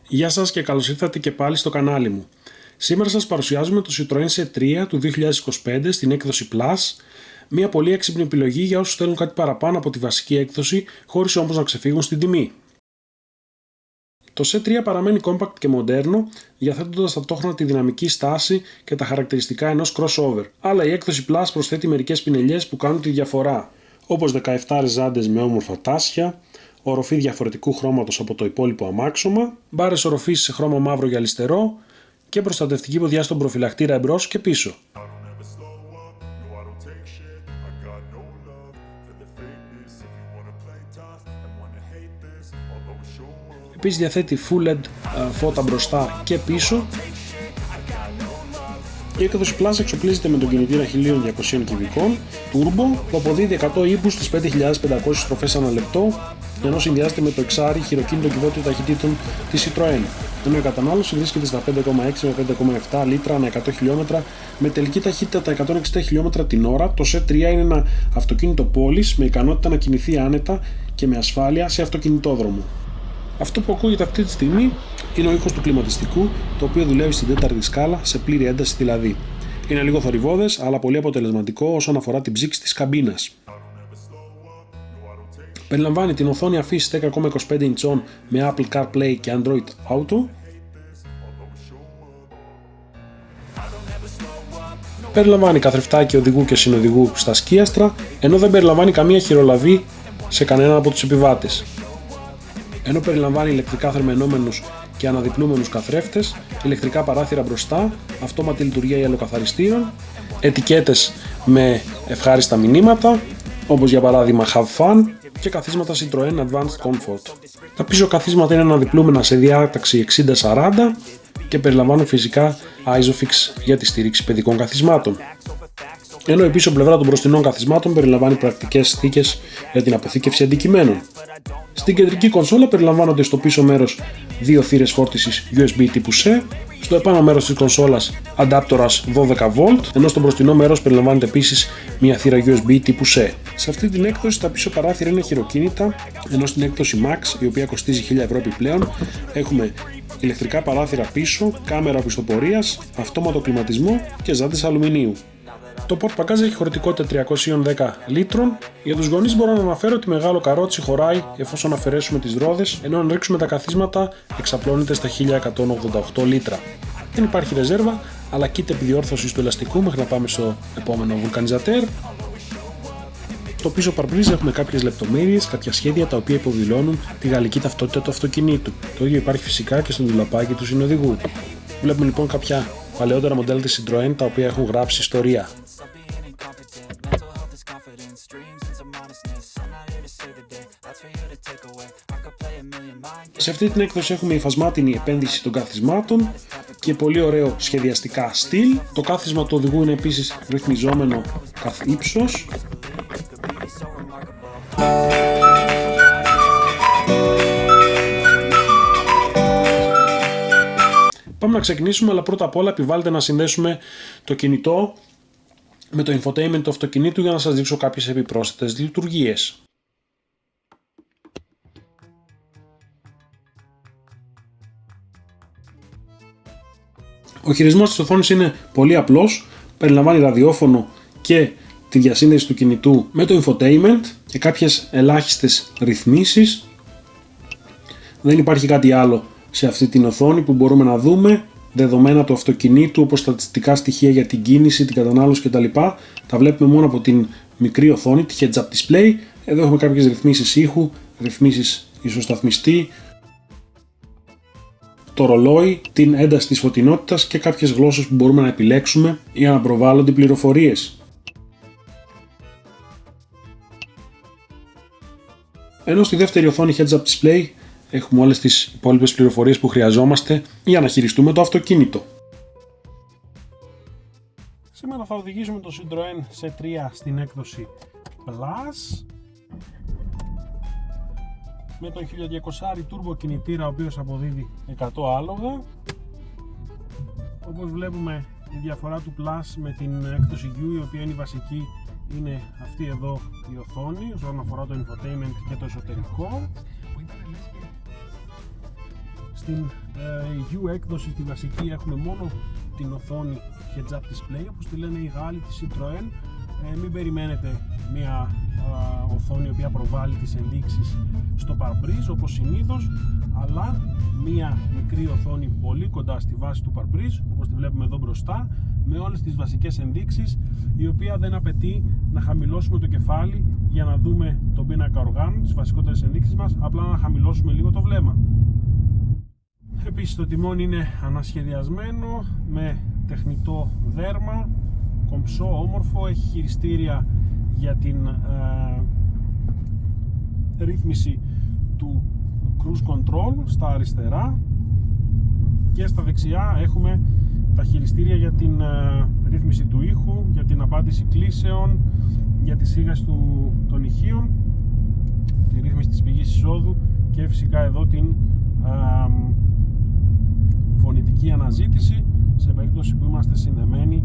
Γεια σας και καλώς ήρθατε και πάλι στο κανάλι μου. Σήμερα σας παρουσιάζουμε το Citroën C3 του 2025 στην έκδοση Plus, μια πολύ έξυπνη επιλογή για όσους θέλουν κάτι παραπάνω από τη βασική έκδοση, χωρίς όμως να ξεφύγουν στην τιμή. Το C3 παραμένει compact και μοντέρνο, διαθέτοντας ταυτόχρονα τη δυναμική στάση και τα χαρακτηριστικά ενός crossover, αλλά η έκδοση Plus προσθέτει μερικές πινελιές που κάνουν τη διαφορά, όπως 17 ριζάντες με όμορφα τάσια, οροφή διαφορετικού χρώματος από το υπόλοιπο αμάξωμα, μπάρες οροφής σε χρώμα μαύρο γυαλιστερό και προστατευτική ποδιά στον προφυλακτήρα εμπρός και πίσω. Επίσης διαθέτει full LED φώτα μπροστά και πίσω. Η έκδοση Plus εξοπλίζεται με τον κινητήρα 1200 κυβικών Turbo που αποδίδει 100 ύμπους στις 5.500 στροφές ανά λεπτό, ενώ συνδυάζεται με το εξάρι χειροκίνητο κυβότιο ταχυτήτων της Citroën, ενώ η κατανάλωση βρίσκεται στα 5,6 με 5,7 λίτρα ανά 100 χιλιόμετρα με τελική ταχύτητα τα 160 χιλιόμετρα την ώρα. Το C3 είναι ένα αυτοκίνητο πόλης με ικανότητα να κινηθεί άνετα και με ασφάλεια σε αυτοκινητόδρομο. Αυτό που ακούγεται αυτή τη στιγμή είναι ο ήχος του κλιματιστικού, το οποίο δουλεύει στην τέταρτη σκάλα, σε πλήρη ένταση δηλαδή. Είναι λίγο θορυβώδες, αλλά πολύ αποτελεσματικό όσον αφορά την ψήξη της καμπίνας. Περιλαμβάνει την οθόνη αφήσης 10,25 ιντσών με Apple CarPlay και Android Auto. Περιλαμβάνει καθρεφτάκι οδηγού και συνοδηγού στα σκίαστρα, ενώ δεν περιλαμβάνει καμία χειρολαβή σε κανέναν από τους επιβάτες. Ενώ περιλαμβάνει ηλεκτρικά θερμαινόμενους και αναδιπλούμενους καθρέφτες, ηλεκτρικά παράθυρα μπροστά, αυτόματη λειτουργία γυαλοκαθαριστήρων, ετικέτες με ευχάριστα μηνύματα, όπως για παράδειγμα Have Fun, και καθίσματα Citroën Advanced Comfort. Τα πίσω καθίσματα είναι αναδιπλούμενα σε διάταξη 60-40 και περιλαμβάνουν φυσικά Isofix για τη στήριξη παιδικών καθισμάτων. Ενώ η πίσω πλευρά των μπροστινών καθισμάτων περιλαμβάνει πρακτικές θήκες για την αποθήκευση αντικειμένων. Στην κεντρική κονσόλα περιλαμβάνονται στο πίσω μέρος δύο θύρες φόρτισης USB τύπου C, στο επάνω μέρος της κονσόλας αντάπτορας 12V, ενώ στο μπροστινό μέρος περιλαμβάνεται επίσης μια θύρα USB τύπου C. Σε αυτή την έκδοση τα πίσω παράθυρα είναι χειροκίνητα, ενώ στην έκδοση Max, η οποία κοστίζει 1000 ευρώ επιπλέον, έχουμε ηλεκτρικά παράθυρα πίσω, κάμερα οπισθοπορίας, αυτόματο κλιματισμό και ζάντες αλουμινίου. Το port package έχει χωρητικότητα 310 λίτρων. Για τους γονείς μπορώ να αναφέρω ότι μεγάλο καρότσι χωράει εφόσον αφαιρέσουμε τις ρόδες, ενώ αν ρίξουμε τα καθίσματα εξαπλώνεται στα 1188 λίτρα. Δεν υπάρχει ρεζέρβα, αλλά kit επιδιόρθωσης του ελαστικού μέχρι να πάμε στο επόμενο βουλκανιζατέρ. Στο πίσω παρμπρίζ έχουμε κάποιες λεπτομέρειες, κάποια σχέδια τα οποία υποδηλώνουν τη γαλλική ταυτότητα του αυτοκινήτου. Το ίδιο υπάρχει φυσικά και στο ντουλαπάκι του συνοδηγού. Βλέπουμε λοιπόν κάποια παλαιότερα μοντέλα της Citroën τα οποία έχουν γράψει ιστορία. Σε αυτή την έκδοση έχουμε υφασμάτινη επένδυση των καθισμάτων και πολύ ωραίο σχεδιαστικά στυλ. Το κάθισμα του οδηγού είναι επίσης ρυθμιζόμενο καθ' ύψος. Πάμε να ξεκινήσουμε, αλλά πρώτα απ' όλα επιβάλλεται να συνδέσουμε το κινητό με το infotainment του αυτοκινήτου για να σας δείξω κάποιες επιπρόσθετες λειτουργίες. Ο χειρισμός της οθόνης είναι πολύ απλός, περιλαμβάνει ραδιόφωνο και τη διασύνδεση του κινητού με το infotainment και κάποιες ελάχιστες ρυθμίσεις. Δεν υπάρχει κάτι άλλο σε αυτή την οθόνη που μπορούμε να δούμε, δεδομένα του αυτοκινήτου όπως στατιστικά στοιχεία για την κίνηση, την κατανάλωση κτλ. Τα βλέπουμε μόνο από την μικρή οθόνη, τη heads-up display. Εδώ έχουμε κάποιες ρυθμίσεις ήχου, ρυθμίσεις ισοσταθμιστή, το ρολόι, την ένταση της φωτεινότητας και κάποιες γλώσσες που μπορούμε να επιλέξουμε για να προβάλλονται πληροφορίες. Ενώ στη δεύτερη οθόνη heads-up display έχουμε όλες τις υπόλοιπες πληροφορίες που χρειαζόμαστε για να χειριστούμε το αυτοκίνητο. Σήμερα θα οδηγήσουμε το Citroën C3 στην έκδοση Plus με τον 1200 turbo κινητήρα, ο οποίος αποδίδει 100 άλογα. Όπως βλέπουμε, η διαφορά του Plus με την έκδοση U, η οποία είναι η βασική, είναι αυτή εδώ η οθόνη όσον αφορά το infotainment και το εσωτερικό. Στην U έκδοση, στη βασική, έχουμε μόνο την οθόνη heads-up display, όπως τη λένε οι Γάλλοι, τη Citroën. Μην περιμένετε μια οθόνη η οποία προβάλλει τις ενδείξεις στο parbrise όπως συνήθως, αλλά μια μικρή οθόνη πολύ κοντά στη βάση του parbrise, όπως τη βλέπουμε εδώ μπροστά, με όλες τις βασικές ενδείξεις, η οποία δεν απαιτεί να χαμηλώσουμε το κεφάλι για να δούμε τον πίνακα οργάνων, τις βασικότερες ενδείξεις μας, απλά να χαμηλώσουμε λίγο το βλέμμα. Επίσης το τιμόνι είναι ανασχεδιασμένο με τεχνητό δέρμα, κομψό, όμορφο, έχει χειριστήρια για την ρύθμιση του cruise control στα αριστερά, και στα δεξιά έχουμε τα χειριστήρια για την ρύθμιση του ήχου, για την απάντηση κλήσεων, για τη σίγαση των ηχείων, τη ρύθμιση της πηγής εισόδου και φυσικά εδώ την φωνητική αναζήτηση σε περίπτωση που είμαστε συνδεμένοι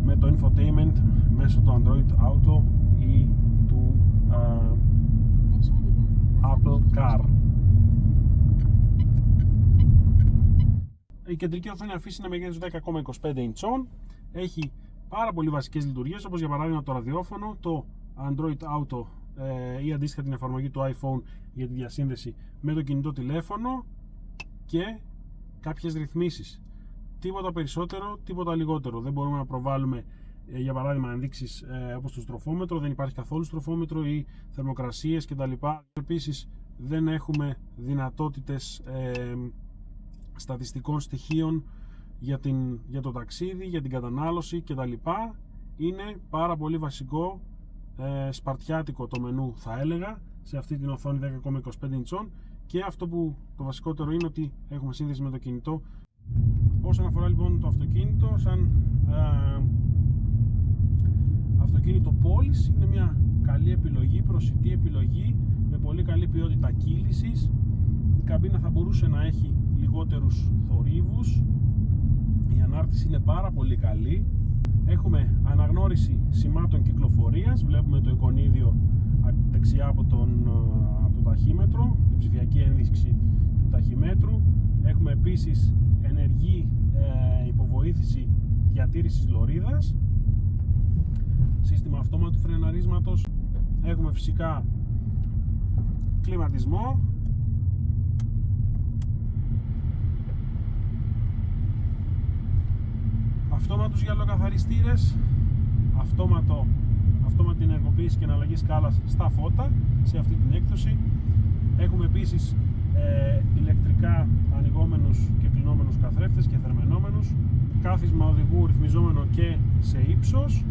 με το infotainment μέσω του Android Auto ή του Apple Car. Η κεντρική οθόνη αφήσει είναι μεγέθους 10,25 ιντσών. Έχει πάρα πολύ βασικές λειτουργίες, όπως για παράδειγμα το ραδιόφωνο, το Android Auto ή αντίστοιχα την εφαρμογή του iPhone για τη διασύνδεση με το κινητό τηλέφωνο και κάποιες ρυθμίσεις. Τίποτα περισσότερο, τίποτα λιγότερο. Δεν μπορούμε να προβάλλουμε για παράδειγμα ενδείξεις όπως το στροφόμετρο, δεν υπάρχει καθόλου στροφόμετρο ή θερμοκρασίες κτλ. Επίσης δεν έχουμε δυνατότητες στατιστικών στοιχείων για το ταξίδι, για την κατανάλωση κτλ. Είναι πάρα πολύ βασικό, σπαρτιάτικο το μενού θα έλεγα, σε αυτή την οθόνη 10,25 ιντσών, και αυτό που το βασικότερο είναι ότι έχουμε σύνδεση με το κινητό. Όσον αφορά λοιπόν το αυτοκίνητο, σαν αυτοκίνητο πόλης, είναι μια καλή επιλογή, προσιτή επιλογή με πολύ καλή ποιότητα κύλησης. Η καμπίνα θα μπορούσε να έχει λιγότερους θορύβους, η ανάρτηση είναι πάρα πολύ καλή. Έχουμε αναγνώριση σημάτων κυκλοφορίας, βλέπουμε το εικονίδιο δεξιά από το ταχύμετρο, την ψηφιακή ένδειξη του ταχυμέτρου. Έχουμε επίσης ενεργή υποβοήθηση διατήρησης λωρίδας, σύστημα αυτόματου φρεναρίσματος. Έχουμε φυσικά κλιματισμό, αυτόματους γυαλοκαθαριστήρες, αυτόματη ενεργοποίηση και εναλλαγή σκάλας στα φώτα σε αυτή την έκδοση. Έχουμε επίσης ηλεκτρικά ανοιγόμενους και κλεινόμενους καθρέφτες και θερμαινόμενους, κάθισμα οδηγού ρυθμιζόμενο και σε ύψος,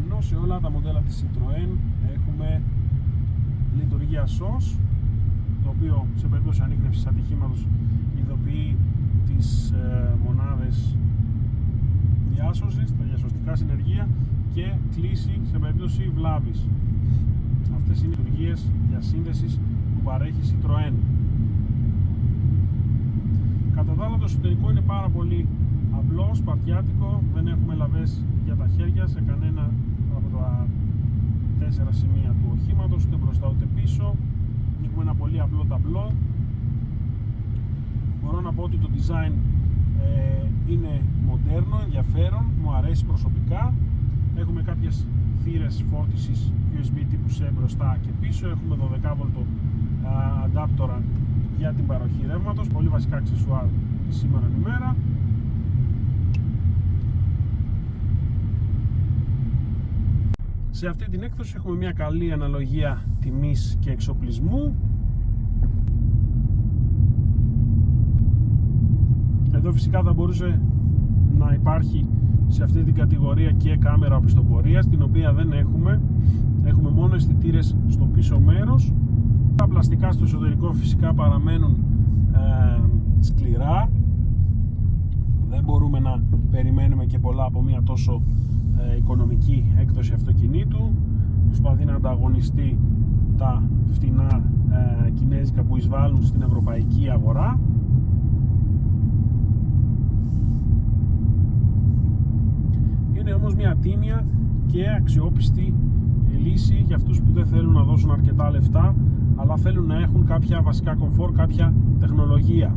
ενώ σε όλα τα μοντέλα της Citroën έχουμε λειτουργία SOS, το οποίο σε περίπτωση ανίκνευσης ατυχήματος ειδοποιεί τις μονάδες διάσωσης, τα διασωστικά συνεργεία, και κλείσει σε περίπτωση βλάβης. Αυτές είναι οι λειτουργίες διασύνδεσης που παρέχει Citroën. Κατά τα άλλα, το εσωτερικό είναι πάρα πολύ απλό, σπαρτιάτικο, δεν έχουμε λαβές για τα χέρια σε κανένα από τα 4 σημεία του οχήματος, ούτε μπροστά ούτε πίσω. Έχουμε ένα πολύ απλό ταμπλό. Μπορώ να πω ότι το design είναι μοντέρνο, ενδιαφέρον, μου αρέσει προσωπικά. Έχουμε κάποιες θύρες φόρτισης USB τύπου C μπροστά και πίσω. Έχουμε 12V αντάπτορα για την παροχή ρεύματος, πολύ βασικά αξεσουάρ τη σήμερα ημέρα. Σε αυτή την έκδοση έχουμε μια καλή αναλογία τιμής και εξοπλισμού. Εδώ φυσικά θα μπορούσε να υπάρχει σε αυτή την κατηγορία και κάμερα οπισθοπορίας, την οποία δεν έχουμε. Έχουμε μόνο αισθητήρες στο πίσω μέρος. Τα πλαστικά στο εσωτερικό φυσικά παραμένουν σκληρά. Δεν μπορούμε να περιμένουμε και πολλά από μια τόσο οικονομική έκδοση αυτοκινήτου. Προσπαθεί να ανταγωνιστεί τα φτηνά κινέζικα που εισβάλλουν στην ευρωπαϊκή αγορά. Είναι όμως μια τίμια και αξιόπιστη λύση για αυτούς που δεν θέλουν να δώσουν αρκετά λεφτά, αλλά θέλουν να έχουν κάποια βασικά κομφόρ, κάποια τεχνολογία.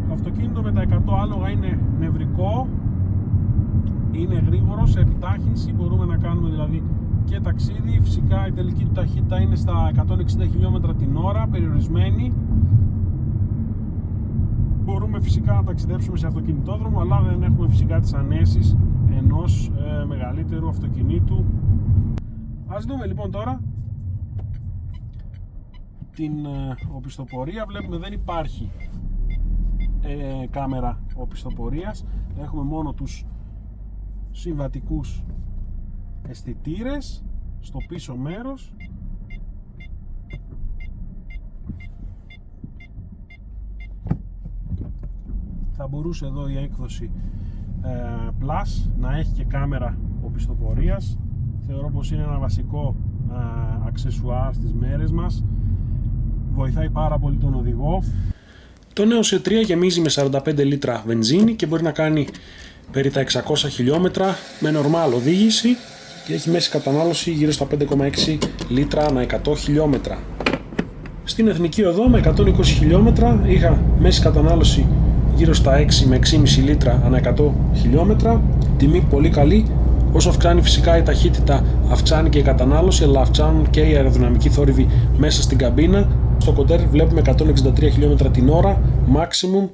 Το αυτοκίνητο με τα 100 άλογα είναι νευρικό, είναι γρήγορο σε επιτάχυνση, μπορούμε να κάνουμε δηλαδή και ταξίδι. Φυσικά η τελική του ταχύτητα είναι στα 160 χιλιόμετρα την ώρα, περιορισμένη. Μπορούμε φυσικά να ταξιδέψουμε σε αυτοκινητόδρομο, αλλά δεν έχουμε φυσικά τις ανέσεις ενός μεγαλύτερου αυτοκινήτου. Ας δούμε λοιπόν τώρα την οπισθοπορία. Βλέπουμε δεν υπάρχει κάμερα οπισθοπορίας, έχουμε μόνο τους συμβατικούς αισθητήρες στο πίσω μέρος. Θα μπορούσε εδώ η έκδοση Plus να έχει και κάμερα οπισθοπορίας. Θεωρώ πως είναι ένα βασικό αξεσουάρ στις μέρες μας. Βοηθάει πάρα πολύ τον οδηγό. Το νέο C3 γεμίζει με 45 λίτρα βενζίνη και μπορεί να κάνει περί τα 600 χιλιόμετρα με νορμάλ οδήγηση και έχει μέση κατανάλωση γύρω στα 5,6 λίτρα ανά 100 χιλιόμετρα. Στην εθνική οδό με 120 χιλιόμετρα είχα μέση κατανάλωση γύρω στα 6 με 6,5 λίτρα ανά 100 χιλιόμετρα. Τιμή πολύ καλή. Όσο αυξάνει φυσικά η ταχύτητα, αυξάνει και η κατανάλωση, αλλά αυξάνουν και οι αεροδυναμικοί θόρυβοι μέσα στην καμπίνα. Στο κοντέρ βλέπουμε 163 χιλιόμετρα την ώρα maximum.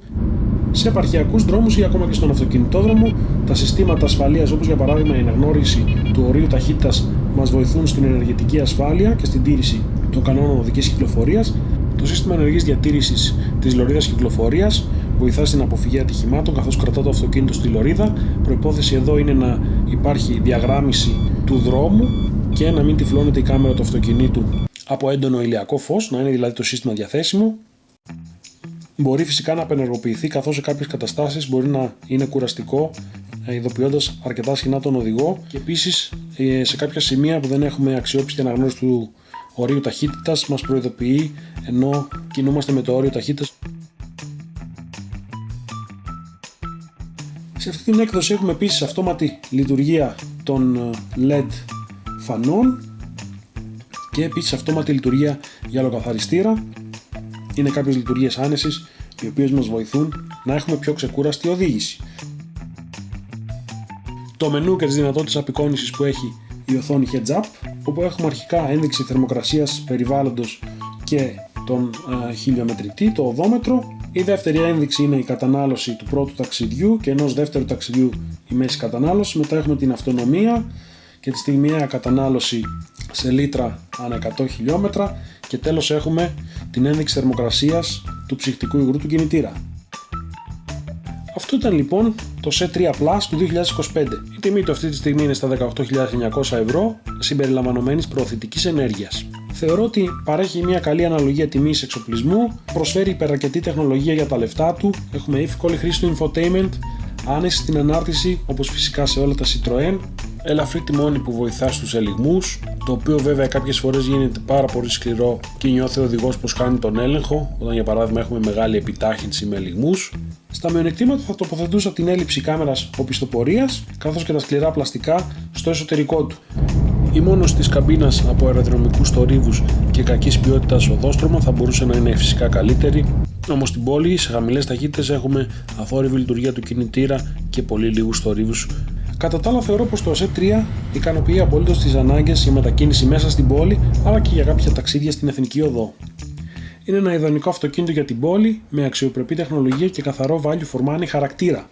Σε επαρχιακούς δρόμους ή ακόμα και στον αυτοκινητόδρομο, τα συστήματα ασφαλείας, όπως για παράδειγμα η αναγνώριση του ορίου ταχύτητας, μας βοηθούν στην ενεργετική ασφάλεια και στην τήρηση των κανόνων οδικής κυκλοφορίας. Το σύστημα ενεργής διατήρησης της λωρίδας κυκλοφορίας βοηθά στην αποφυγή ατυχημάτων καθώς κρατά το αυτοκίνητο στη λωρίδα. Προϋπόθεση εδώ είναι να υπάρχει διαγράμμιση του δρόμου και να μην τυφλώνεται η κάμερα του αυτοκινήτου από έντονο ηλιακό φως, να είναι δηλαδή το σύστημα διαθέσιμο. Μπορεί φυσικά να απενεργοποιηθεί καθώς σε κάποιες καταστάσεις μπορεί να είναι κουραστικό, ειδοποιώντας αρκετά συχνά τον οδηγό, και επίσης σε κάποια σημεία που δεν έχουμε αξιόπιστη αναγνώριση του ορίου ταχύτητας μας προειδοποιεί ενώ κινούμαστε με το όριο ταχύτητας. Σε αυτή την έκδοση έχουμε επίσης αυτόματη λειτουργία των LED φανών και επίσης αυτόματη λειτουργία γυαλοκαθαριστήρα. Είναι κάποιες λειτουργίες άνεσης οι οποίες μας βοηθούν να έχουμε πιο ξεκούραστη οδήγηση. Το μενού και τις δυνατότητες απεικόνησης που έχει η οθόνη Heads Up, όπου έχουμε αρχικά ένδειξη θερμοκρασίας περιβάλλοντος και τον χιλιομετρητή, το οδόμετρο. Η δεύτερη ένδειξη είναι η κατανάλωση του πρώτου ταξιδιού και ενός δεύτερου ταξιδιού η μέση κατανάλωση. Μετά έχουμε την αυτονομία και τη στιγμιαία κατανάλωση σε λίτρα ανά 100 χιλιόμετρα και τέλος έχουμε την ένδειξη θερμοκρασίας του ψυχτικού υγρού του κινητήρα. Αυτό ήταν λοιπόν το C3 Plus του 2025. Η τιμή του αυτή τη στιγμή είναι στα 18.900 ευρώ συμπεριλαμβανομένης προωθητικής ενέργειας. Θεωρώ ότι παρέχει μια καλή αναλογία τιμής εξοπλισμού, προσφέρει υπεραρκετή τεχνολογία για τα λεφτά του, έχουμε εύκολη χρήση του infotainment, άνεση στην ανάρτηση όπως φυσικά σε όλα τα Citroën, ελαφρύ τιμόνι που βοηθά στους ελιγμούς, το οποίο βέβαια κάποιες φορές γίνεται πάρα πολύ σκληρό και νιώθει ο οδηγός πως κάνει τον έλεγχο, όταν για παράδειγμα έχουμε μεγάλη επιτάχυνση με ελιγμούς. Στα μειονεκτήματα θα τοποθετούσα την έλλειψη κάμερας οπισθοπορίας, καθώς και τα σκληρά πλαστικά στο εσωτερικό του. Η μόνος της καμπίνας από αεροδρομικούς θορύβους και κακής ποιότητας οδόστρωμα θα μπορούσε να είναι φυσικά καλύτερη, όμως στην πόλη σε χαμηλές ταχύτητες έχουμε αθόρυβη λειτουργία του κινητήρα και πολύ λίγους θορύβους. Κατά τα άλλα, θεωρώ πως το C3 ικανοποιεί απολύτως τις ανάγκες για μετακίνηση μέσα στην πόλη, αλλά και για κάποια ταξίδια στην εθνική οδό. Είναι ένα ιδανικό αυτοκίνητο για την πόλη, με αξιοπρεπή τεχνολογία και καθαρό value for money χαρακτήρα.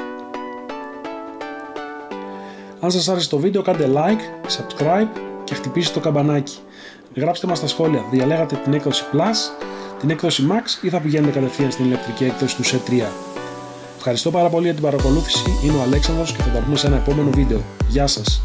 Αν σας άρεσε το βίντεο, κάντε like, subscribe και χτυπήστε το καμπανάκι. Γράψτε μας στα σχόλια, διαλέγατε την έκδοση Plus, την έκδοση Max ή θα πηγαίνετε κατευθείαν στην ηλεκτρική έκδοση του C3. Ευχαριστώ πάρα πολύ για την παρακολούθηση, είμαι ο Αλέξανδρος και θα τα πούμε σε ένα επόμενο βίντεο. Γεια σας!